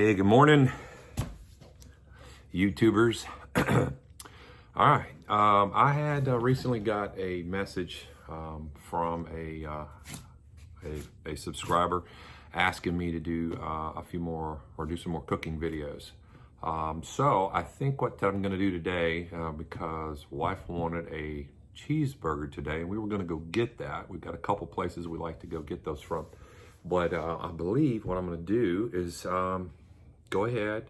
Hey, good morning, YouTubers. All right, I had recently got a message from a subscriber asking me to do a few more or do some more cooking videos. So I think what I'm going to do today, because wife wanted a cheeseburger today, and we were going to go get that. We've got a couple places we like to go get those from. But I believe what I'm going to do is go ahead,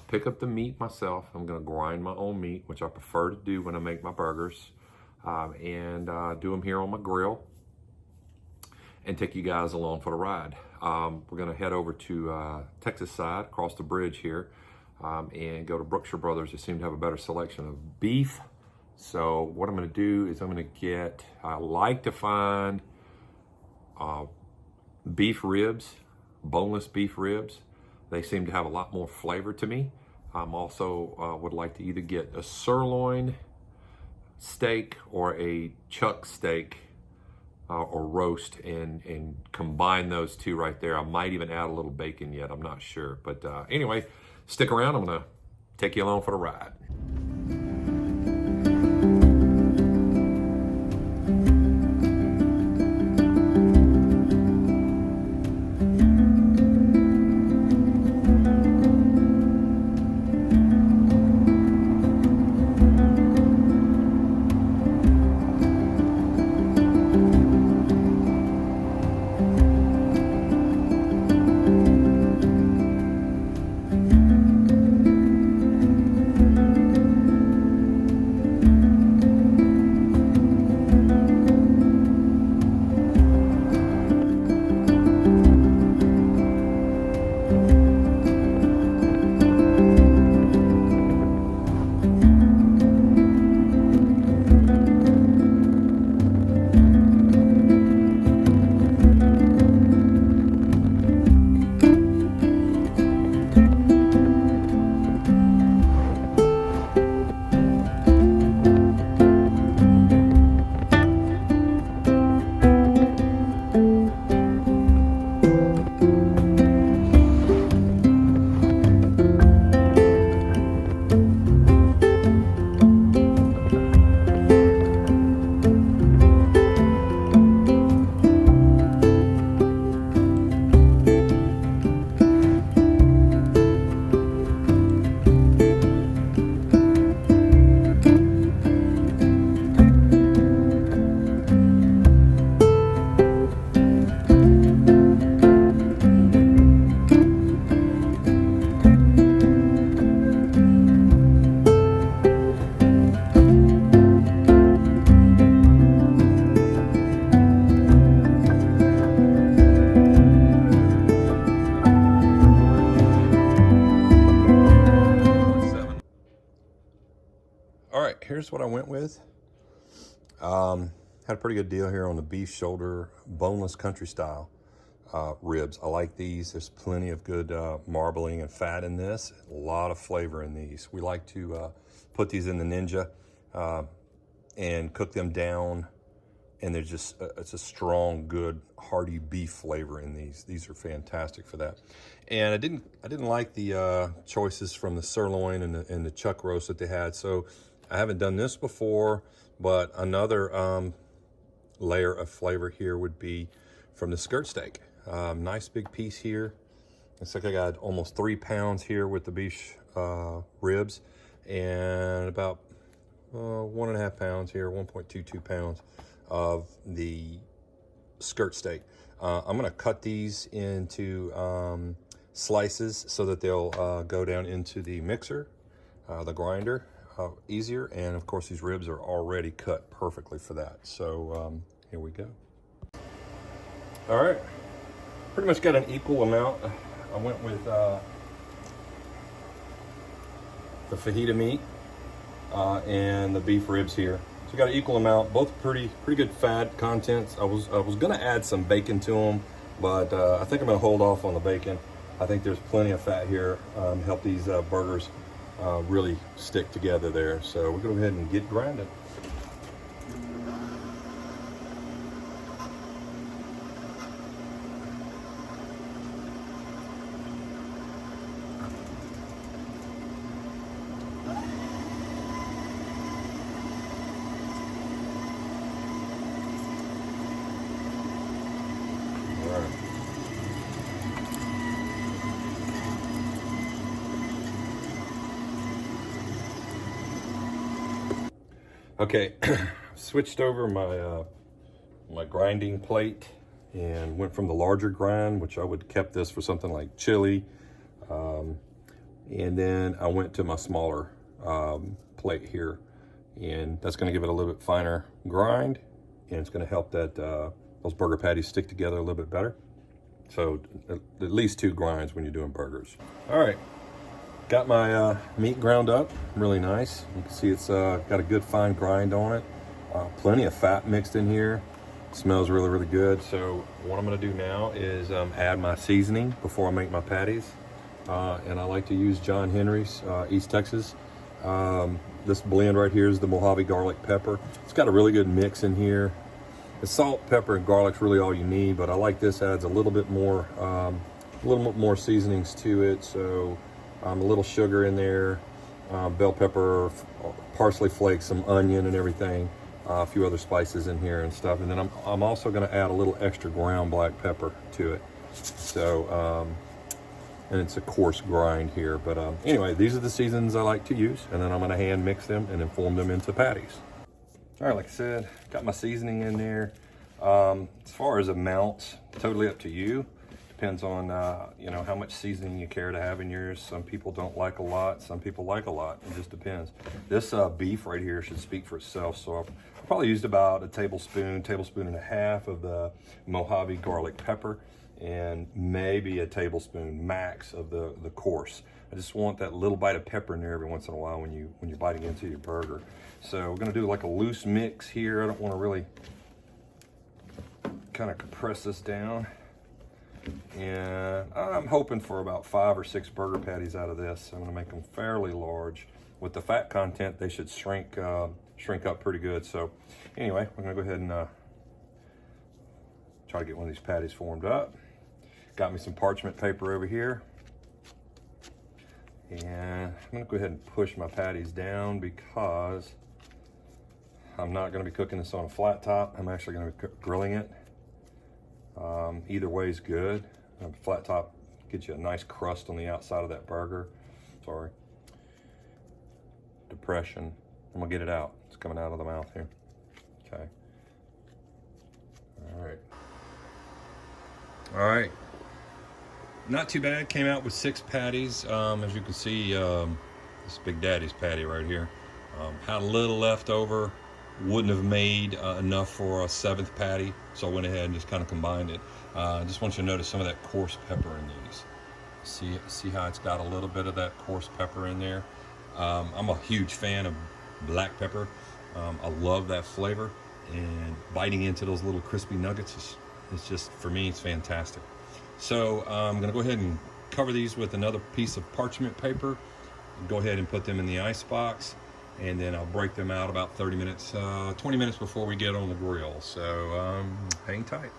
pick up the meat myself. I'm going to grind my own meat, which I prefer to do when I make my burgers, and do them here on my grill and take you guys along for the ride. We're going to head over to Texas side, across the bridge here, and go to Brookshire Brothers. They seem to have a better selection of beef. So what I'm going to do is I'm going to get, I like to find beef ribs, boneless beef ribs. They seem to have a lot more flavor to me. I'm also would like to either get a sirloin steak or a chuck steak or roast and combine those two right there. I might even add a little bacon yet, I'm not sure. But anyway, stick around, I'm gonna take you along for the ride. All right, here's what I went with. Had a pretty good deal here on the beef shoulder, boneless country style ribs. I like these. There's plenty of good marbling and fat in this. A lot of flavor in these. We like to put these in the Ninja and cook them down. And they're just, it's a strong, good, hearty beef flavor in these. These are fantastic for that. And I didn't like the choices from the sirloin and the chuck roast that they had. So I haven't done this before, but another layer of flavor here would be from the skirt steak. Nice big piece here. Looks like I got almost 3 pounds here with the beef ribs, and about 1.5 pounds here, 1.22 pounds of the skirt steak. I'm gonna cut these into slices so that they'll go down into the mixer, the grinder, easier. And of course these ribs are already cut perfectly for that. So here we go. All right, pretty much got an equal amount. I went with the fajita meat and the beef ribs here. So got an equal amount, both pretty good fat contents. I was gonna add some bacon to them, but I think I'm gonna hold off on the bacon. I think there's plenty of fat here, help these burgers really stick together there. So we're gonna go ahead and get grinding. Okay, switched over my my grinding plate and went from the larger grind, which I would have kept this for something like chili, and then I went to my smaller plate here, and that's going to give it a little bit finer grind, and it's going to help that those burger patties stick together a little bit better. So at least 2 grinds when you're doing burgers. All right, got my meat ground up really nice. You can see it's got a good fine grind on it. Plenty of fat mixed in here. Smells really, really good. So what I'm gonna do now is add my seasoning before I make my patties. And I like to use John Henry's East Texas. This blend right here is the Mojave garlic pepper. It's got a really good mix in here. The salt, pepper, and garlic's really all you need, but I like this adds a little bit more seasonings to it. So a little sugar in there, bell pepper, parsley flakes, some onion and everything. A few other spices in here and stuff, and then I'm also going to add a little extra ground black pepper to it. So, and it's a coarse grind here, but anyway, these are the seasons I like to use, and then I'm going to hand mix them and then form them into patties. All right, like I said, got my seasoning in there. As far as amounts, totally up to you. Depends on you know, how much seasoning you care to have in yours. Some people don't like a lot, some people like a lot. It just depends. This beef right here should speak for itself. So I probably used about a tablespoon and a half of the Mojave garlic pepper, and maybe a tablespoon max of the coarse. I just want that little bite of pepper in there every once in a while when you're biting into your burger. So we're gonna do like a loose mix here. I don't want to really kind of compress this down. And I'm hoping for about 5 or 6 burger patties out of this. I'm gonna make them fairly large. With the fat content, they should shrink up pretty good. So anyway, we're gonna go ahead and try to get one of these patties formed up. Got me some parchment paper over here. And I'm gonna go ahead and push my patties down because I'm not gonna be cooking this on a flat top. I'm actually gonna be grilling it. Either way is good. Flat top gets you a nice crust on the outside of that burger. Sorry. Depression. I'm gonna get it out. It's coming out of the mouth here. Okay. All right. All right. Not too bad. Came out with 6 patties. As you can see, this Big Daddy's patty right here. Had a little left over. Wouldn't have made enough for a 7th patty, so I went ahead and just kind of combined it. Just want you to notice some of that coarse pepper in these. See how it's got a little bit of that coarse pepper in there. I'm a huge fan of black pepper. I love that flavor, and biting into those little crispy nuggets is just, for me, it's fantastic. So I'm gonna go ahead and cover these with another piece of parchment paper. Go ahead and put them in the ice box, and then I'll break them out about 30 minutes, 20 minutes before we get on the grill. So hang tight.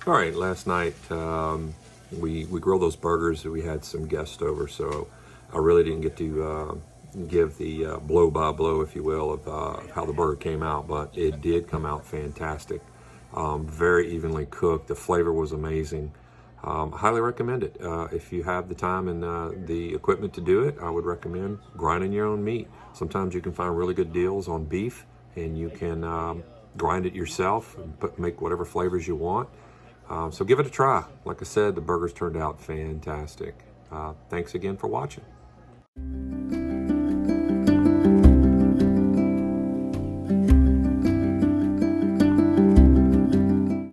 All right, last night we grilled those burgers. We had some guests over, so I really didn't get to give the blow by blow, if you will, of how the burger came out, but it did come out fantastic. very evenly cooked. The flavor was amazing. Highly recommend it. If you have the time and the equipment to do it, I would recommend grinding your own meat. Sometimes you can find really good deals on beef, and you can grind it yourself and make whatever flavors you want. So give it a try. Like I said, the burgers turned out fantastic. Thanks again for watching.